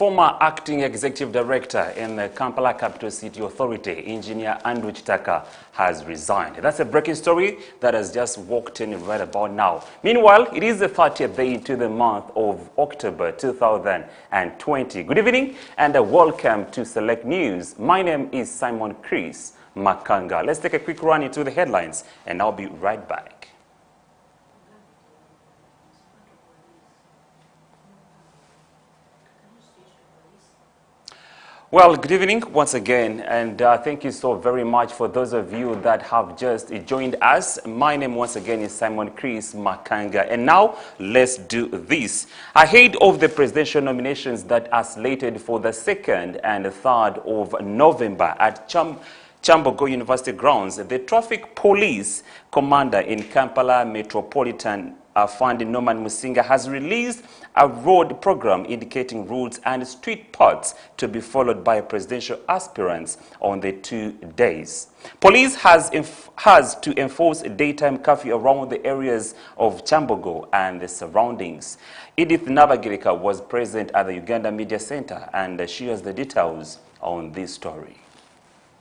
former acting executive director in the Kampala Capital City Authority, Engineer Andrew Chitaka, has resigned. That's a breaking story that has just walked in right about now. Meanwhile, it is the 30th day into the month of October 2020. Good evening and welcome to Select News. My name is Simon Chris Makanga. Let's take a quick run into the headlines and I'll be right back. Well, good evening once again, and thank you so very much for those of you that have just joined us. My name once again is Simon Chris Makanga, and now let's do this. Ahead of the presidential nominations that are slated for the 2nd and 3rd of November at Chambogo University grounds, the traffic police commander in Kampala Metropolitan Fund Norman Musinga has released a road program indicating routes and street paths to be followed by presidential aspirants on the 2 days. Police has to enforce a daytime curfew around the areas of Chambogo and the surroundings. Edith Nabagirika was present at the Uganda Media Center and she has the details on this story.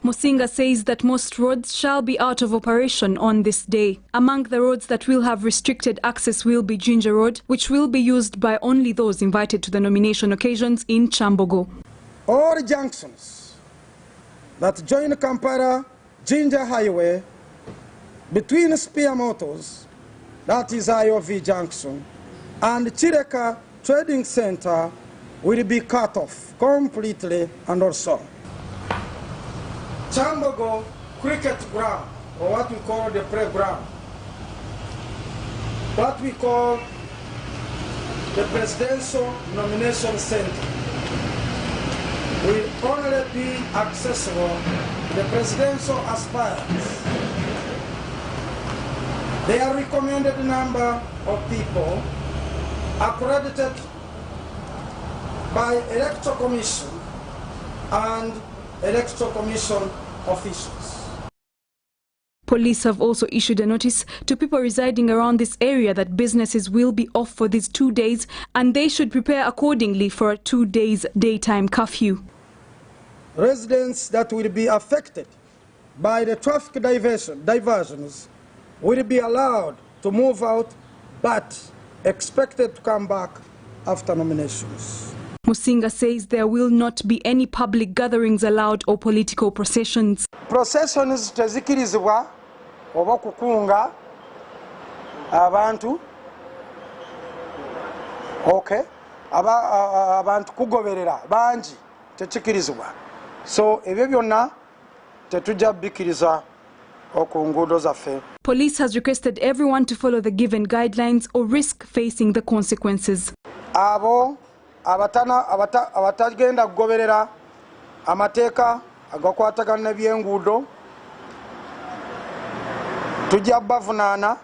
Musinga says that most roads shall be out of operation on this day. Among the roads that will have restricted access will be Ginger Road, which will be used by only those invited to the nomination occasions in Chambogo. All junctions that join Kampala Ginger Highway between Spear Motors, that is IOV Junction, and Chireka Trading Center will be cut off completely, and also Chambogo Cricket Ground, or what we call the playground, what we call the Presidential Nomination Center, will only be accessible to the presidential aspirants. Their recommended number of people accredited by Electoral Commission and Electoral Commission officials. Police have also issued a notice to people residing around this area that businesses will be off for these 2 days and they should prepare accordingly for a 2 days daytime curfew. Residents that will be affected by the traffic diversions will be allowed to move out but expected to come back after nominations. Musinga says there will not be any public gatherings allowed or political processions. Processions tezikirizibwa oba kukunga abantu abantu kugoberera bangi tekikirizibwa, so ebyo byonna tetujja bikiriza oku nguudo zaffe. Police has requested everyone to follow the given guidelines or risk facing the consequences. Abo abatagenda kugoberera amateeka agakwatagana n'ebyenguudo tujja bavunaana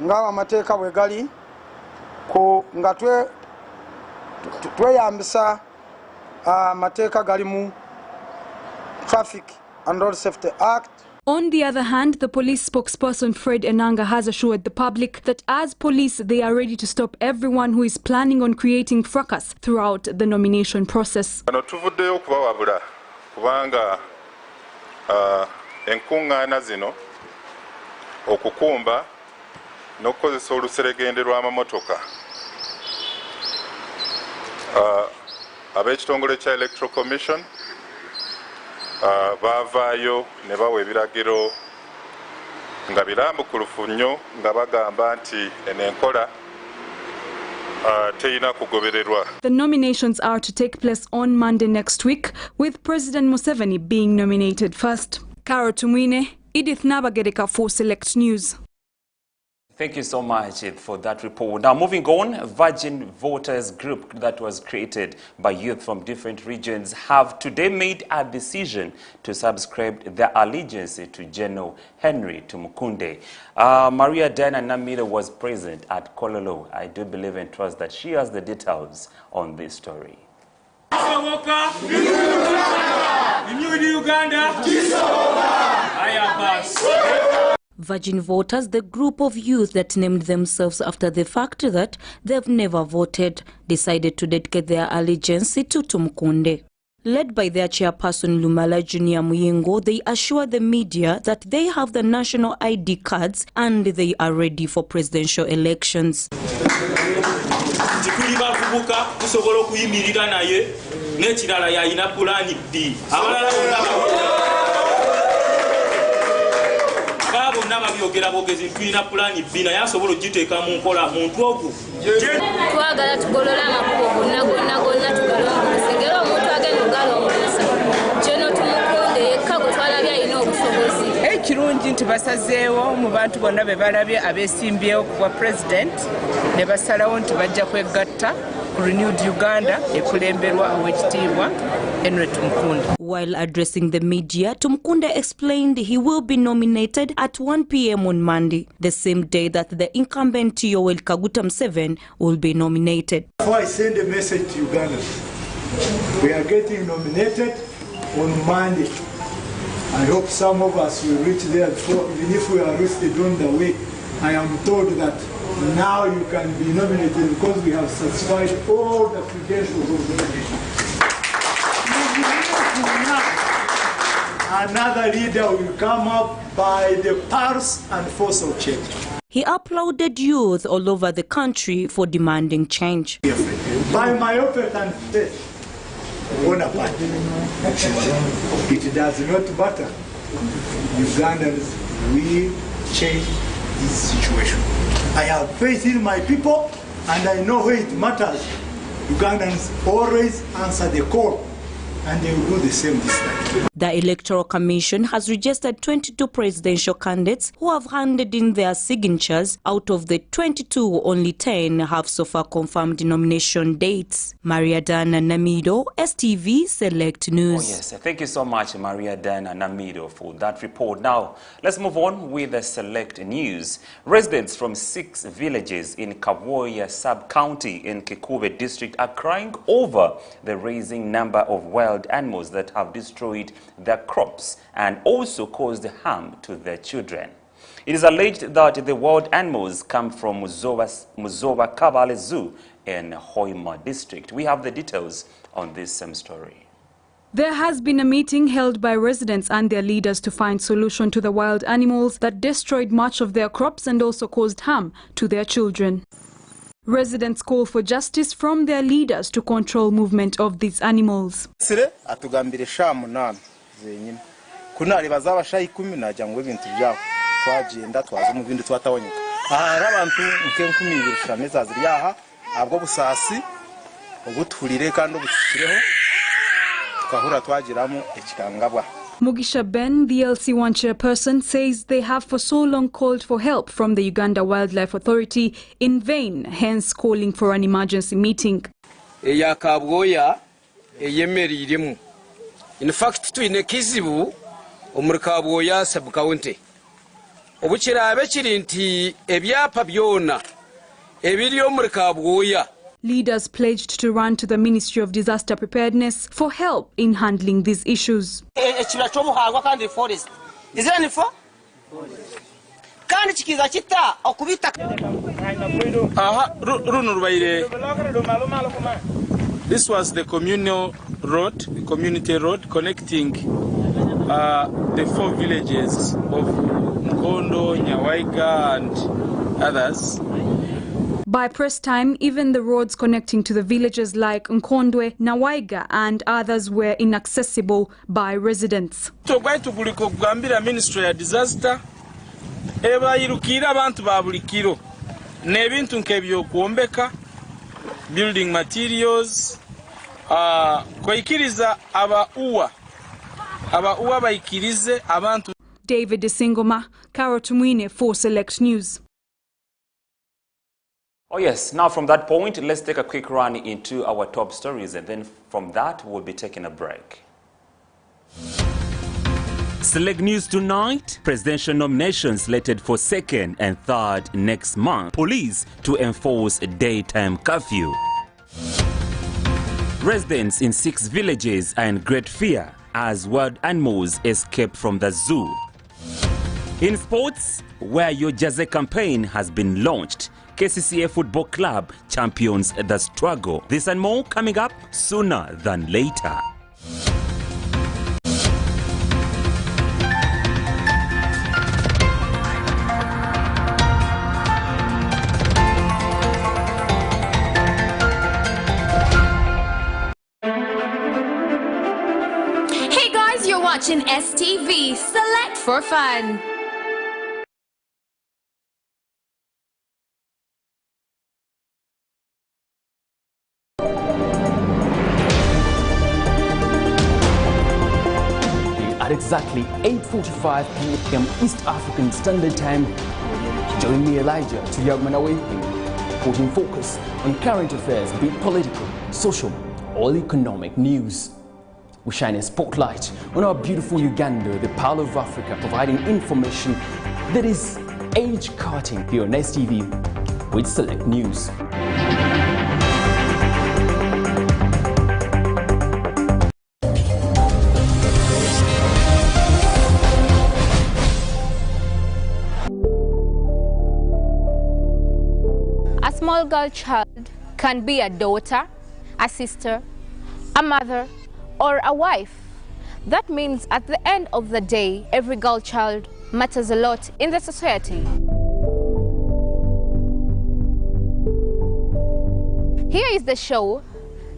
nga amateeka bwe gali nga tweyambisa amateeka gali mu Traffic and Road Safety Act. On the other hand, the police spokesperson Fred Enanga has assured the public that as police they are ready to stop everyone who is planning on creating fracas throughout the nomination process. Tuvuddeyo kubawabula kubanga enkungaana zino okukumba n'okukozesa oluseregende lw'amamotoka ab'ekitongole kya Electoral Commission baavaayo ne bawa ebiragiro nga birambukulufu nnyo nga bagamba nti enenkola teyina kugobererwa. The nominations are to take place on Monday next week, with President Museveni being nominated first. Carol Tumwine, Edith Nabagereka for Select News. Thank you so much for that report. Now moving on, Virgin Voters Group that was created by youth from different regions have today made a decision to subscribe their allegiance to General Henry Tumukunde. Maria Diana Namira was present at Kololo. I do believe and trust that she has the details on this story. Virgin Voters, the group of youth that named themselves after the fact that they've never voted, decided to dedicate their allegiance to Tumukunde. Led by their chairperson Lumala Junior Muyingo, they assure the media that they have the national ID cards and they are ready for presidential elections. Kirungi nti basazeewo mu bantu bonna be balabye abeesimbyewo ku president ne basalawo nti bajja kwegatta ku Renewed Uganda ekulemberwa owekitiibwa Henry Tumukunde. While addressing the media, Tumukunde explained he will be nominated at 1 p.m. on Monday, the same day that the incumbent Yoweri Kaguta Museveni will be nominated. So I send a message to Ugandans. We are getting nominated on Monday. I hope some of us will reach there before, even if we are arrested on the way. I am told that now you can be nominated because we have satisfied all the credentials of nomination. Another leader will come up by the pulse and force of change. He applauded youth all over the country for demanding change. By my effort and faith, Bonaparte, it does not matter. Ugandans will change this situation. I have faith in my people and I know where it matters. Ugandans always answer the call and they will do the same this time. The Electoral Commission has registered 22 presidential candidates who have handed in their signatures. Out of the 22, only 10 have so far confirmed nomination dates. Maria Dana Namido, STV Select News. Oh yes, thank you so much, Maria Dana Namido, for that report. Now, let's move on with the Select News. Residents from 6 villages in Kawoya sub-county in Kikube district are crying over the rising number of wild animals that have destroyed their crops and also caused harm to their children. It is alleged that the wild animals come from Muzoba Kabale Zoo in Hoima district. We have the details on this same story. There has been a meeting held by residents and their leaders to find solution to the wild animals that destroyed much of their crops and also caused harm to their children. Residents call for justice from their leaders to control movement of these animals. Mugisha Ben, the LC1 chairperson, says they have for so long called for help from the Uganda Wildlife Authority in vain, hence calling for an emergency meeting. In fact, tuine kizibu omurikaboya sub-county. Obuchira abechiri nti ebyapa byona ebiri omurikaboya. Leaders pledged to run to the Ministry of Disaster Preparedness for help in handling these issues. Is there any for? This was the community road connecting the 4 villages of Nkondo, Nyawaiga and others. By press time, even the roads connecting to the villages like Nkondwe, Nyawaiga and others were inaccessible by residents. Ministry of Disaster building materials David Singoma, Carol Tumwine for Select News. Oh yes, now from that point, let's take a quick run into our top stories, and then from that, we'll be taking a break. Select News tonight, presidential nominations slated for 2nd and 3rd next month. Police to enforce a daytime curfew. Residents in 6 villages are in great fear as wild animals escape from the zoo. In sports, where your Jersey campaign has been launched, KCCA Football Club champions the struggle. This and more coming up sooner than later. Hey guys, you're watching STV. Select for fun. At exactly 8:45 p.m. East African Standard Time, join me, Elijah, to Yagmanawe, putting focus on current affairs, be it political, social, or economic news. We shine a spotlight on our beautiful Uganda, the Pearl of Africa, providing information that is age-cutting here on STV with select news. A small girl child can be a daughter, a sister, a mother, or a wife. That means at the end of the day, every girl child matters a lot in the society. Here is the show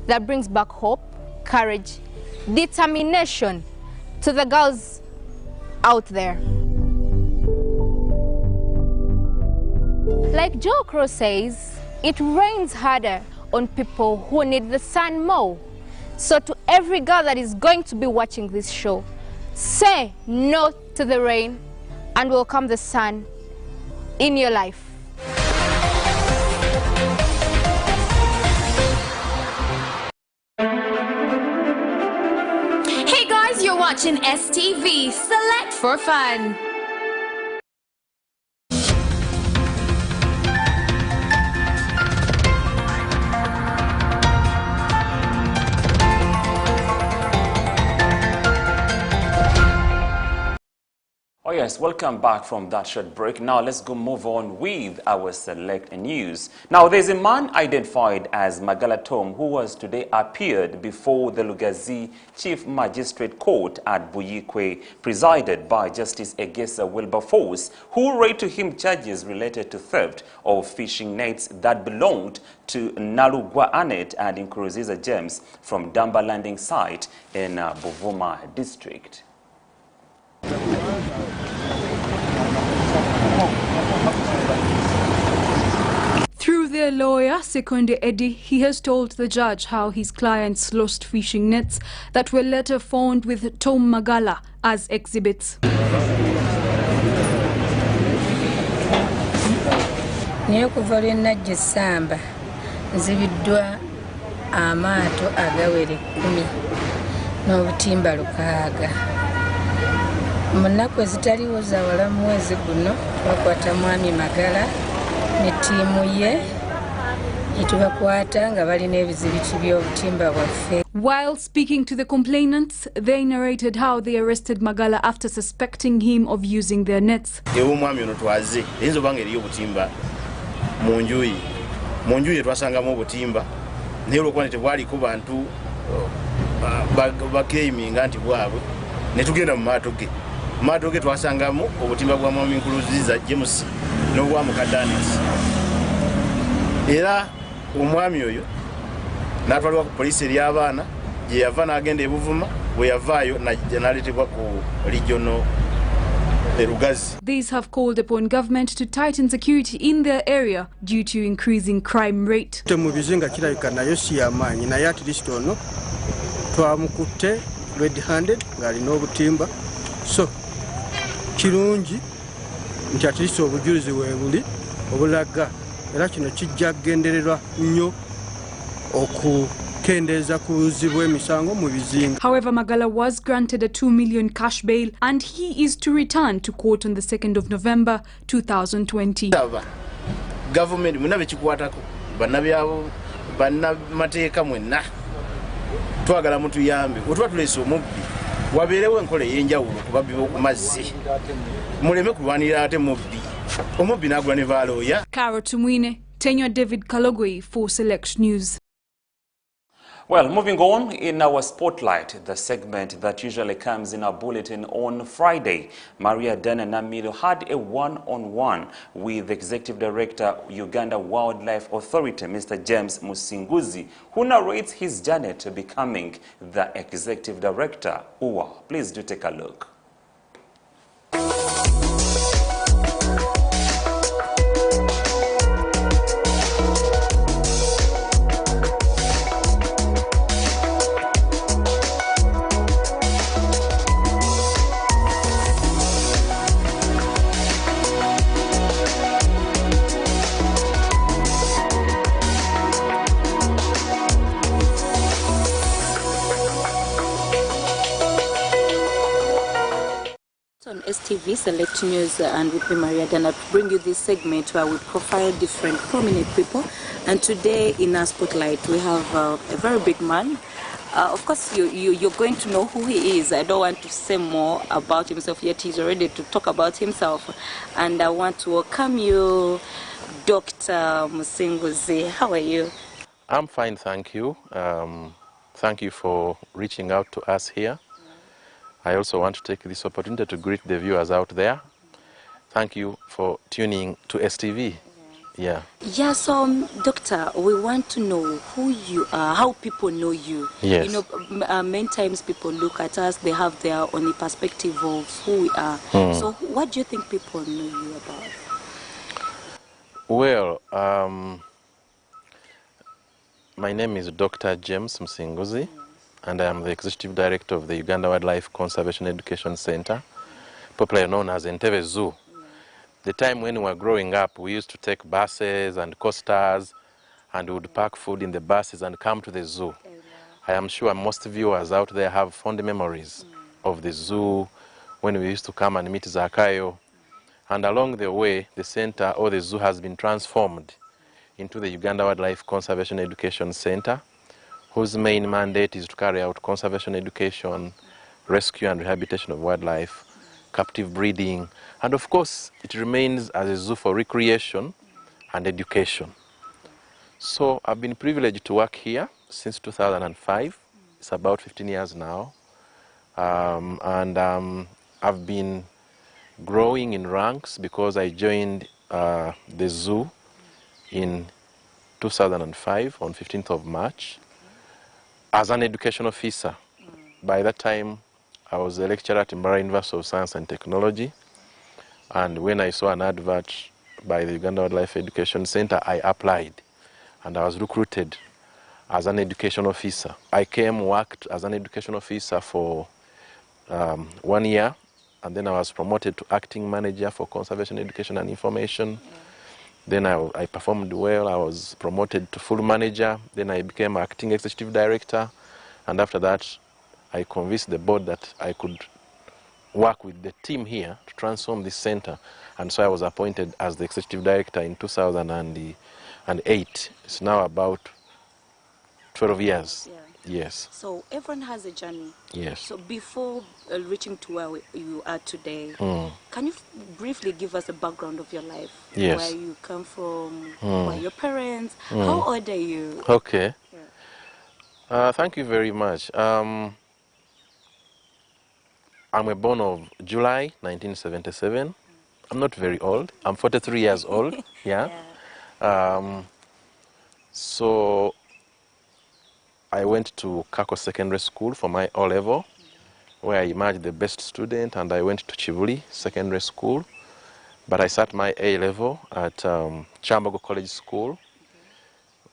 that brings back hope, courage, determination to the girls out there. Like Joe Crow says, it rains harder on people who need the sun more. So to every girl that is going to be watching this show, say no to the rain and welcome the sun in your life. Hey guys, you're watching STV. Select for fun. Oh yes, welcome back from that short break. Now let's move on with our select news. Now there's a man identified as Magala Tom who was today appeared before the Lugazi Chief Magistrate Court at Buyikwe, presided by Justice Egesa Wilberforce, who read to him charges related to theft of fishing nets that belonged to Nalugwa Anet and Nkuruziza James from Damba landing site in Buvuma district. Through their lawyer, Sekonde Eddy, he has told the judge how his clients lost fishing nets that were later found with Tom Magala as exhibits. Kuva lwe najja essamba nzibiddwa amaato agawera 10 n'obutimba 6. Mu nnaku ezitaliwo za wala mu mwezi guno twakwata mwami Magala ne ttiimu ye etubakwata nga balina ebizibiti by'obutimba bwaffe. While speaking to the complainants, they narrated how they arrested Magala after suspecting him of using their nets. Ewo mwami ono twaze eyinza obanga eriyo obutimba mu nju ye twasangamu obutimba naye olwokuba ne tebwaliko bantu bakeiminga nti bwabwe ne tugenda mu maato ge twasangamu obutimba bwa mwami Nkuruziza James n'obwa Mukadanis. Era omwami oyo n'atwalibwa ku poliisi eri abaana gye yava n'agenda e Buvuma, bwe yavaayo n'aleetebwa ku regional Rugazi. These have called upon government to tighten security in their area due to increasing crime rate. Mu bizinga kirabika nayo si y'amaanyi naye at least ono twamukutte red-handed ng'alina obutimba, so kirungi nti at least obujulizi weebuli obulaga era kino kijja kugendererwa nnyo okukendeeza ku buzi bw'emisango mu bizinga. However, Magala was granted a 2 million cash bail and he is to return to court on the 2nd of November 2020. Government muna bekikwatako bannabyabo bannamateeka mwenna twagala mutuyambe otwa tuleese omubbi wabeerewo enkola ey'enjawulo ku babbi b'oku mazzi muleme kulwanira ate mubbi omubbi n'agula ne valooya. Caro Tumwine, Tenure David Kalogwe for Select News. Well, moving on in our spotlight, the segment that usually comes in our bulletin on Friday, Maria Dana Namilo had a one-on-one with Executive Director, Uganda Wildlife Authority, Mr. James Musinguzi, who narrates his journey to becoming the Executive Director. Uwa, please do take a look. On STV Select News and with me Maria Dana to bring you this segment where we profile different prominent people, and today in our spotlight we have a very big man. Of course you're going to know who he is. I don't want to say more about himself yet. He's ready to talk about himself, and I want to welcome you, Dr. Musinguzi. How are you? I'm fine, thank you. Thank you for reaching out to us here. I also want to take this opportunity to greet the viewers out there. Thank you for tuning to STV. Yeah. Yeah, so doctor, we want to know who you are, how people know you. Yes. You know, many times people look at us, they have their own perspective of who we are. So what do you think people know you about? Well, my name is Dr. James Musinguzi, and I am the Executive Director of the Uganda Wildlife Conservation Education Center, popularly known as Entebbe Zoo. The time when we were growing up, we used to take buses and coasters and would pack food in the buses and come to the zoo. I am sure most viewers out there have fond memories of the zoo when we used to come and meet Zakayo. And along the way, the center or the zoo has been transformed into the Uganda Wildlife Conservation Education Center, whose main mandate is to carry out conservation education, rescue and rehabilitation of wildlife, captive breeding, and of course it remains as a zoo for recreation and education. So I've been privileged to work here since 2005. It's about 15 years now. I've been growing in ranks because I joined the zoo in 2005 on 15th of March. As an education officer. By that time, I was a lecturer at Mbarara University of Science and Technology, and when I saw an advert by the Uganda Wildlife Education Center, I applied, and I was recruited as an education officer. I worked as an education officer for 1 year, and then I was promoted to acting manager for conservation education and information. Then I performed well. I was promoted to full manager. Then I became acting executive director. And after that, I convinced the board that I could work with the team here to transform this center. And so I was appointed as the executive director in 2008. It's now about 12 years. Yeah. Yes. So everyone has a journey. Yes. So before reaching to where you are today, can you briefly give us a background of your life? Yes. Where you come from, who are your parents, how old are you? Okay. Yeah. Thank you very much. I'm a born of July 1977. I'm not very old. I'm 43 years old. Yeah. So I went to Kako Secondary School for my O-level, where I emerged the best student, and I went to Chivuli Secondary School. But I sat my A-level at Chambogo College School.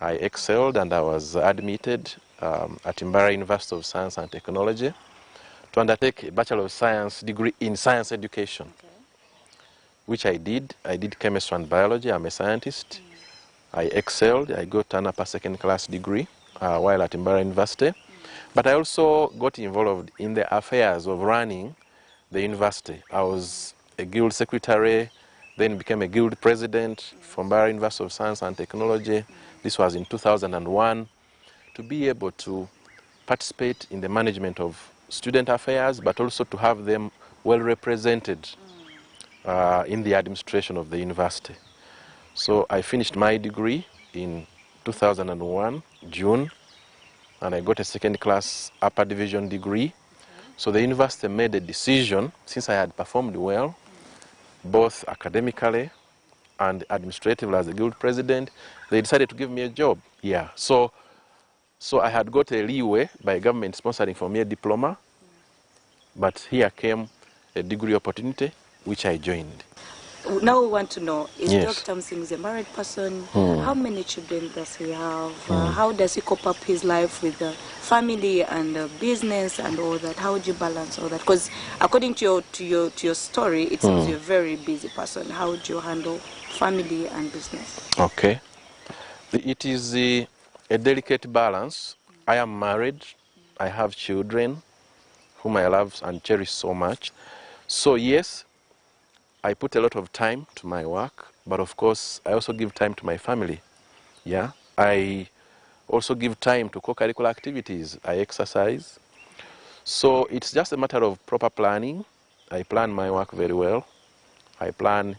I excelled, and I was admitted at Mbarara University of Science and Technology to undertake a Bachelor of Science degree in Science Education, which I did. I did chemistry and biology. I'm a scientist. I excelled. I got an upper second-class degree while at Mbarara University. But I also got involved in the affairs of running the university. I was a guild secretary, then became a guild president for Mbarara University of Science and Technology. This was in 2001, to be able to participate in the management of student affairs, but also to have them well represented in the administration of the university. So I finished my degree in 2001, June, and I got a second-class upper division degree. So the university made a decision, since I had performed well, both academically and administratively as a guild president, they decided to give me a job. Yeah, so I had got a leeway by government sponsoring for me a diploma, but here came a degree opportunity, which I joined. Now we want to know, is Yes. Dr. Msing a married person? Hmm. How many children does he have? How does he cope up his life with the family and business and all that? How would you balance all that? Because according to your story, it seems you're a very busy person. How would you handle family and business? Okay. It is a delicate balance. I am married. I have children whom I love and cherish so much. So yes, I put a lot of time to my work, but of course I also give time to my family. Yeah, I also give time to co-curricular activities. I exercise. So it's just a matter of proper planning. I plan my work very well. I plan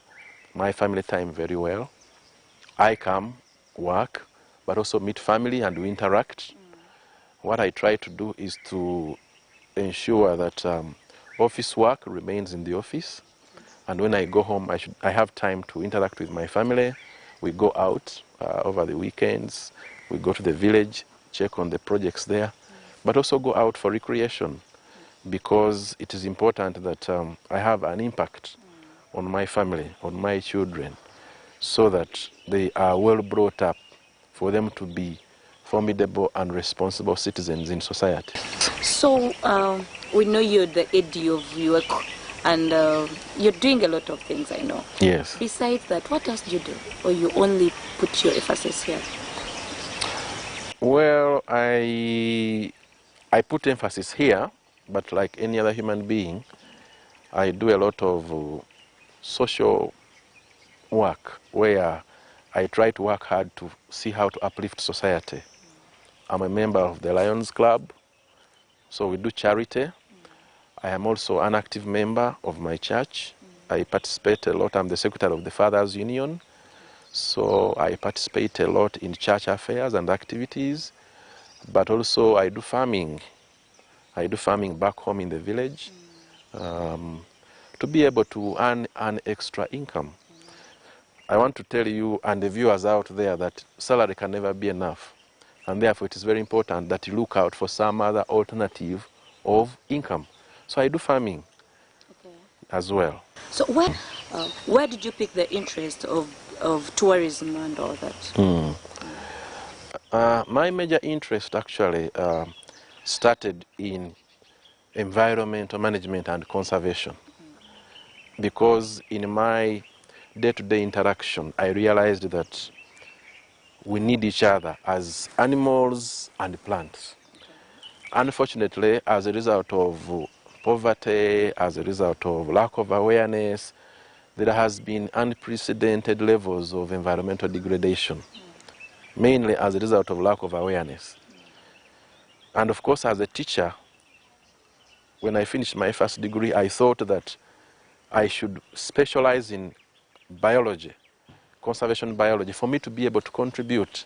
my family time very well. I come, work, but also meet family and we interact. What I try to do is to ensure that office work remains in the office. And when I go home, I have time to interact with my family. We go out over the weekends. We go to the village, check on the projects there, but also go out for recreation because it is important that I have an impact on my family, on my children, so that they are well brought up for them to be formidable and responsible citizens in society. So we know you're the AD of your and you're doing a lot of things, I know. Yes. Besides that, what else do you do? Or you only put your emphasis here? Well, I put emphasis here, but like any other human being, I do a lot of social work where I try to work hard to see how to uplift society. I'm a member of the Lions Club, so we do charity. I am also an active member of my church. I participate a lot. I'm the secretary of the Fathers Union, so I participate a lot in church affairs and activities, but also I do farming. I do farming back home in the village to be able to earn an extra income. I want to tell you and the viewers out there that salary can never be enough, and therefore it is very important that you look out for some other alternative of income. So I do farming as well. So where did you pick the interest of tourism and all that? My major interest actually started in environmental management and conservation, because in my day-to-day interaction I realized that we need each other as animals and plants. Unfortunately, as a result of poverty, as a result of lack of awareness, there has been unprecedented levels of environmental degradation, mainly as a result of lack of awareness. And of course, as a teacher, when I finished my first degree, I thought that I should specialize in biology, conservation biology, for me to be able to contribute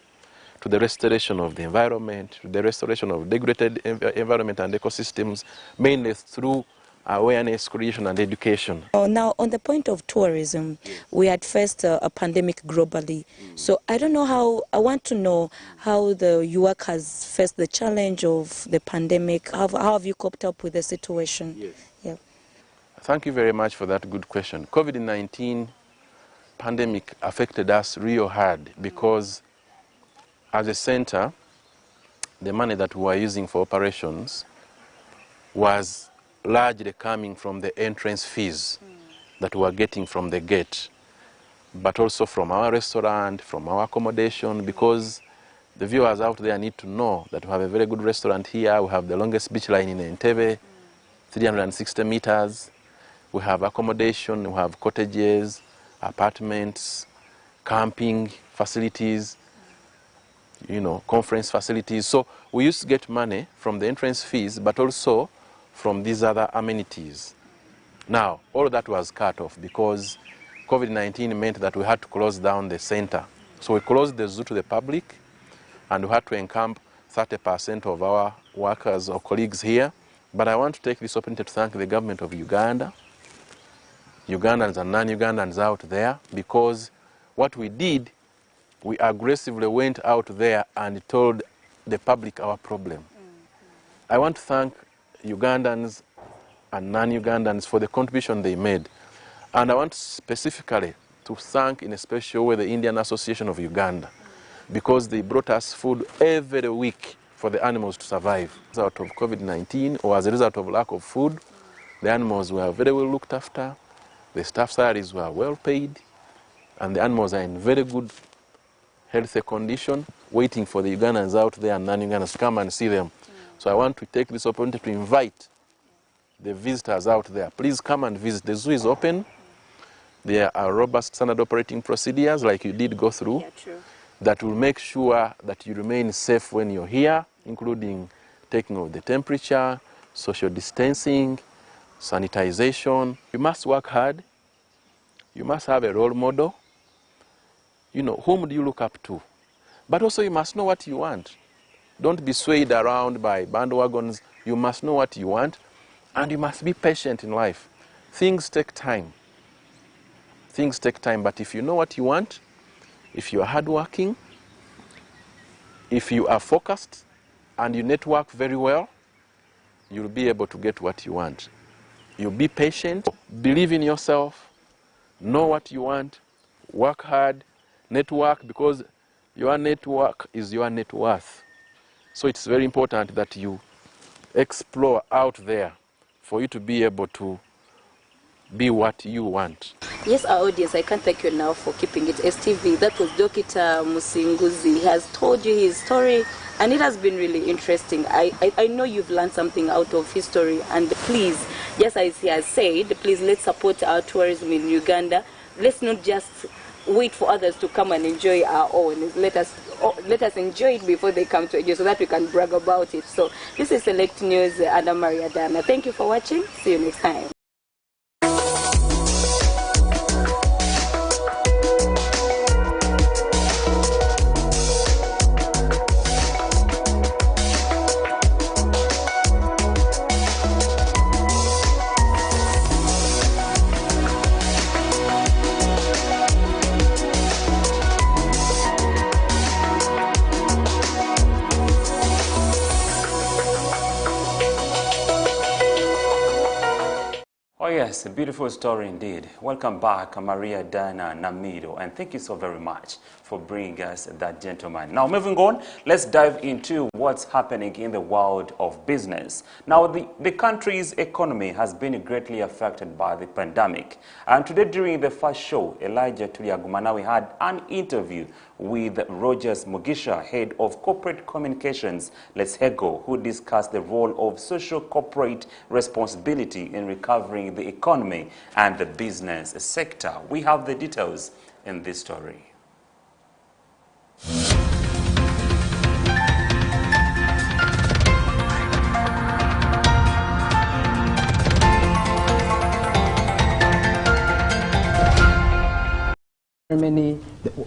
to the restoration of the environment, to the restoration of degraded environment and ecosystems, mainly through awareness creation and education. Now, on the point of tourism, we had faced a pandemic globally. So I don't know how, I want to know how the UAC has faced the challenge of the pandemic. How have you coped up with the situation? Yes. Yeah. Thank you very much for that good question. COVID-19 pandemic affected us real hard because as a center, the money that we were using for operations was largely coming from the entrance fees that we were getting from the gate, but also from our restaurant, from our accommodation, because the viewers out there need to know that we have a very good restaurant here. We have the longest beach line in Entebbe, 360 meters. We have accommodation, we have cottages, apartments, camping facilities, conference facilities. So we used to get money from the entrance fees, but also from these other amenities. Now, all that was cut off because COVID-19 meant that we had to close down the center. So we closed the zoo to the public, and we had to encamp 30% of our workers or colleagues here. But I want to take this opportunity to thank the government of Uganda, Ugandans and non-Ugandans out there, because what we did, we aggressively went out there and told the public our problem. I want to thank Ugandans and non-Ugandans for the contribution they made. And I want specifically to thank in a special way the Indian Association of Uganda, because they brought us food every week for the animals to survive. As a result of COVID-19, or as a result of lack of food, the animals were very well looked after, the staff salaries were well paid, and the animals are in very good healthy condition, waiting for the Ugandans out there and non-Ugandans to come and see them. So I want to take this opportunity to invite the visitors out there. Please come and visit. The zoo is open. There are robust standard operating procedures like you did go through that will make sure that you remain safe when you're here, including taking of the temperature, social distancing, sanitization. You must work hard. You must have a role model. You know, whom do you look up to? But also you must know what you want. Don't be swayed around by bandwagons. You must know what you want, and you must be patient in life. Things take time. Things take time, but if you know what you want, if you are hardworking, if you are focused, and you network very well, you'll be able to get what you want. You'll be patient, believe in yourself, know what you want, work hard, network, because your network is your net worth. So it's very important that you explore out there for you to be able to be what you want. Yes, our audience, I can't thank you enough for keeping it STV. That was Dr. Musinguzi. He has told you his story, and it has been really interesting. I know you've learned something out of his story, and please, just as he has said, please let's support our tourism in Uganda. Let's not just wait for others to come and enjoy our own. Let us enjoy it before they come to enjoy, so that we can brag about it. So this is Select News under Maria Dana. Thank you for watching. See you next time. Yes, a beautiful story indeed. Welcome back, Maria Dana Namido, and thank you so very much for bringing us that gentleman. Now, moving on, let's dive into what's happening in the world of business. Now, the country's economy has been greatly affected by the pandemic. And today, during the first show, Elijah Tuliagumanawi had an interview with Rogers Mugisha, head of corporate communications, Let's Hego, who discussed the role of social corporate responsibility in recovering the economy and the business sector. We have the details in this story.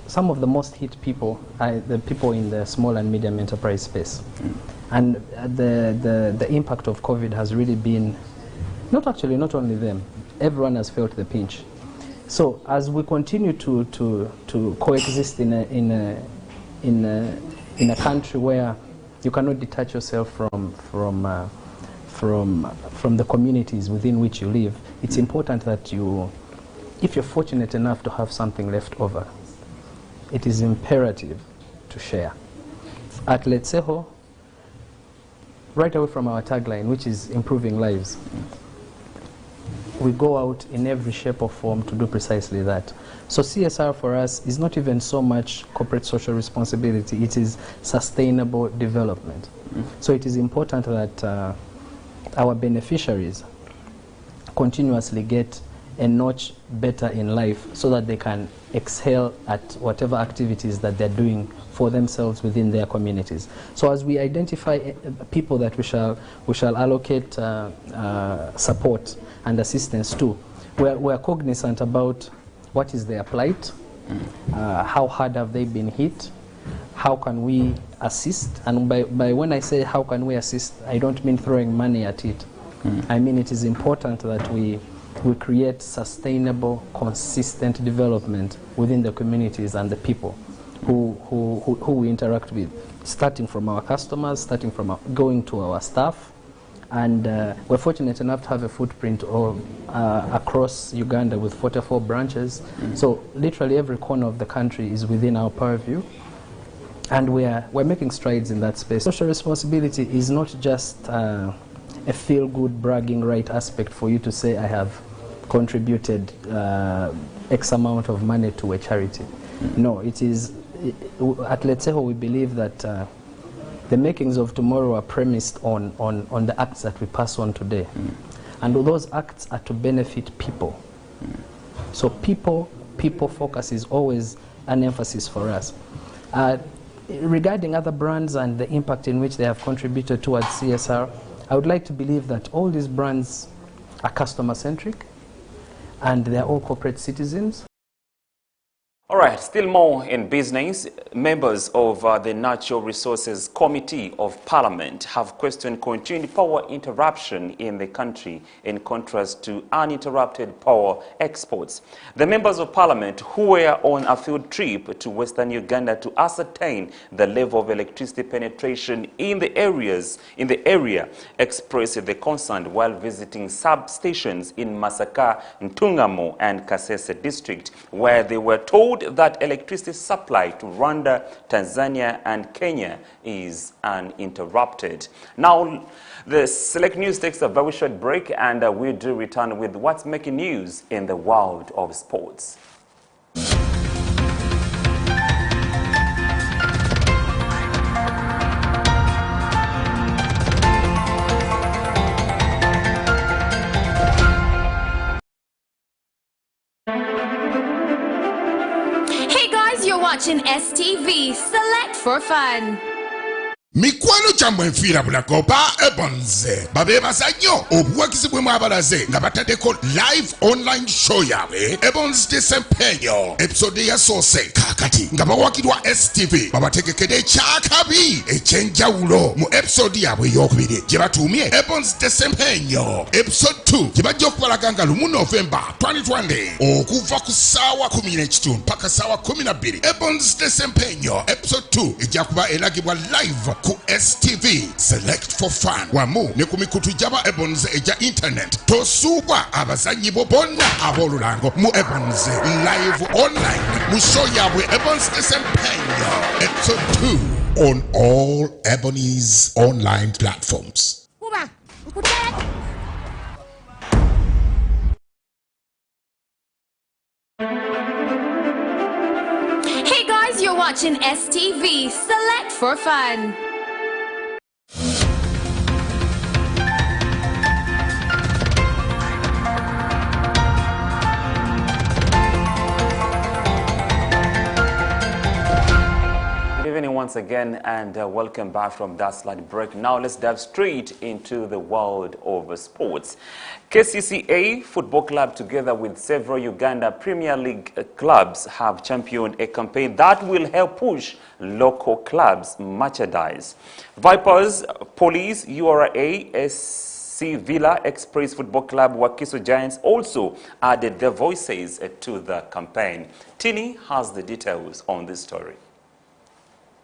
Some of the most hit people are the people in the small and medium enterprise space. And the impact of COVID has really been, not only them, everyone has felt the pinch. So as we continue to coexist in a country where you cannot detach yourself from the communities within which you live, it's important that you, if you're fortunate enough to have something left over, it is imperative to share. At Letseho, right away from our tagline, which is improving lives, we go out in every shape or form to do precisely that. So CSR for us is not even so much corporate social responsibility, it is sustainable development. So it is important that our beneficiaries continuously get a notch better in life so that they can excel at whatever activities that they're doing for themselves within their communities. So as we identify people that we shall allocate support and assistance to, we're cognizant about what is their plight, how hard have they been hit, how can we assist, and by when I say how can we assist, I don't mean throwing money at it. I mean it is important that we create sustainable, consistent development within the communities and the people who we interact with, starting from our customers, starting from going to our staff. And we're fortunate enough to have a footprint across Uganda with 44 branches. So literally every corner of the country is within our purview. And we're making strides in that space. Social responsibility is not just a feel-good bragging right aspect for you to say, I have contributed X amount of money to a charity. No, it is, at Letseho we believe that the makings of tomorrow are premised on the acts that we pass on today. And those acts are to benefit people. So people focus is always an emphasis for us. Regarding other brands and the impact in which they have contributed towards CSR, I would like to believe that all these brands are customer-centric and they're all corporate citizens. All right, still more in business. Members of the Natural Resources Committee of Parliament have questioned continued power interruption in the country in contrast to uninterrupted power exports. The members of Parliament who were on a field trip to Western Uganda to ascertain the level of electricity penetration in the area expressed the concern while visiting substations in Masaka, Ntungamo and Kasese district, where they were told that electricity supply to Rwanda, Tanzania and Kenya is uninterrupted. Now, the Select News takes a very short break and we do return with what's making news in the world of sports. Watching STV, select for fun. Mikwano chamwe mfira bulakopa ebonze babeba nnyo obuwagizi bwe mwabalaze nga batadeko live online show yawe ebonze desempenyo episode yasoose kakati nga bawakirwa STV babategekede ekyakabi ekyenjawulo mu episode yabwe ey'okubiri gye batuumye ebonze desempenyo episode 2 gye bajja okubalaga nga 1 November 2020 okuva ku ssaawa 10:30 mpaka ssaawa 12 ebonze desempenyo episode 2 ejja kuba eragibwa live ku STV select for fun wamu ne ku mikutu jaba ebonze eja internet tosuubwa abazanyi bo bonna ab'olulango mu ebonze live online mu show yabwe ebonze desempenyo episode 2 on all Ebony's online platforms. Hey guys, you're watching STV, select for fun. Good evening once again and welcome back from that slight break. Now let's dive straight into the world of sports. KCCA Football Club together with several Uganda Premier League clubs have championed a campaign that will help push local clubs' merchandise. Vipers, Police, URA, SC Villa, Express Football Club, Wakiso Giants also added their voices to the campaign. Tini has the details on this story.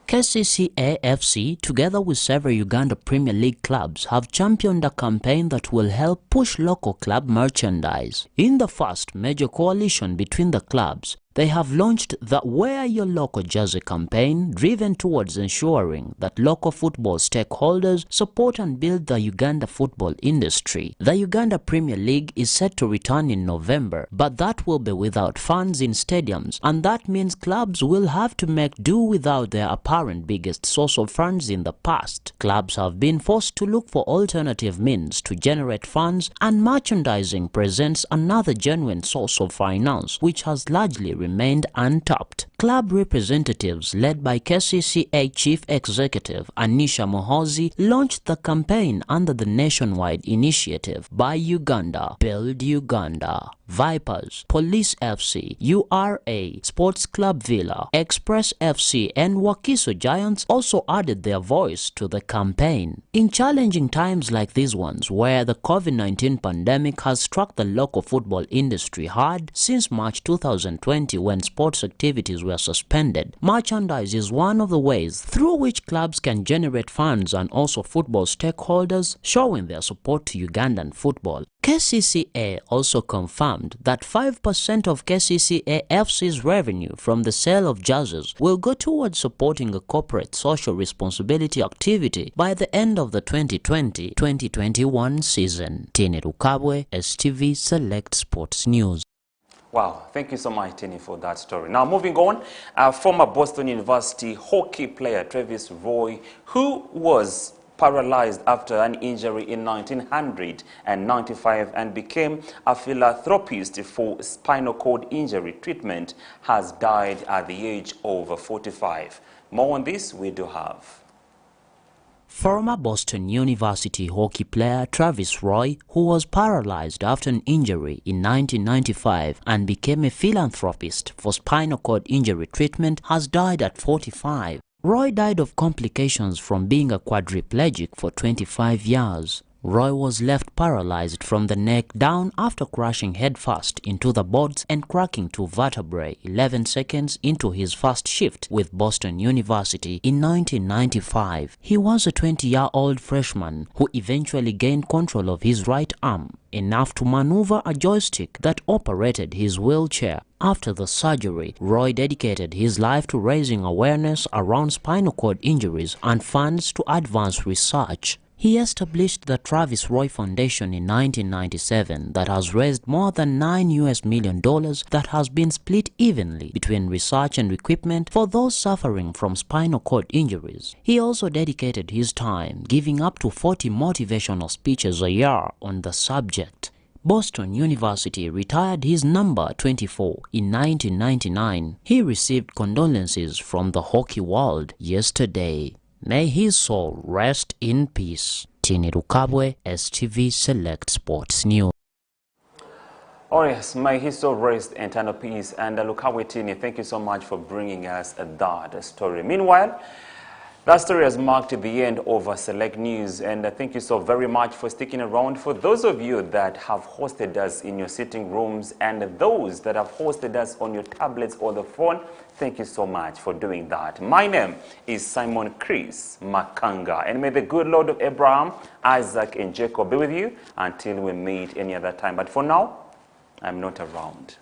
KCCA FC, together with several Uganda Premier League clubs, have championed a campaign that will help push local club merchandise. In the first major coalition between the clubs, They have launched the Wear Your Local Jersey campaign, driven towards ensuring that local football stakeholders support and build the Uganda football industry. The Uganda Premier League is set to return in November, but that will be without fans in stadiums, and that means clubs will have to make do without their apparent biggest source of funds in the past. Clubs have been forced to look for alternative means to generate funds, and merchandising presents another genuine source of finance, which has largely remained untapped. Club representatives led by KCCA Chief Executive Anisha Mohozi launched the campaign under the nationwide initiative Buy Uganda, Build Uganda. Vipers, Police FC, URA, Sports Club Villa, Express FC and Wakiso Giants also added their voice to the campaign. In challenging times like these ones, where the COVID-19 pandemic has struck the local football industry hard since March 2020 when sports activities were suspended, merchandise is one of the ways through which clubs can generate funds and also football stakeholders showing their support to Ugandan football. KCCA also confirmed that 5% of KCCA FC's revenue from the sale of jerseys will go towards supporting a corporate social responsibility activity by the end of the 2020-2021 season. Tini Rukabwe, STV Select Sports News. Wow, thank you so much, Tini, for that story. Now, moving on, former Boston University hockey player Travis Roy, who was paralyzed after an injury in 1995 and became a philanthropist for spinal cord injury treatment, has died at the age of 45. More on this we do have. Former Boston University hockey player Travis Roy, who was paralyzed after an injury in 1995 and became a philanthropist for spinal cord injury treatment, has died at 45. Roy died of complications from being a quadriplegic for 25 years. Roy was left paralyzed from the neck down after crashing headfirst into the boards and cracking 2 vertebrae 11 seconds into his first shift with Boston University in 1995. He was a 20-year-old freshman who eventually gained control of his right arm, enough to maneuver a joystick that operated his wheelchair. After the surgery, Roy dedicated his life to raising awareness around spinal cord injuries and funds to advance research. He established the Travis Roy Foundation in 1997 that has raised more than $9 million that has been split evenly between research and equipment for those suffering from spinal cord injuries. He also dedicated his time giving up to 40 motivational speeches a year on the subject. Boston University retired his number 24 in 1999. He received condolences from the hockey world yesterday. May his soul rest in peace. Tini Rukabwe, STV Select Sports News. Oh yes, may his soul rest in eternal peace. And Rukabwe Tini, thank you so much for bringing us that story. Meanwhile, that story has marked the end of Select News, and thank you so very much for sticking around. For those of you that have hosted us in your sitting rooms and those that have hosted us on your tablets or the phone, thank you so much for doing that. My name is Simon Chris Makanga, and may the good Lord of Abraham, Isaac, and Jacob be with you until we meet any other time. But for now, I'm not around.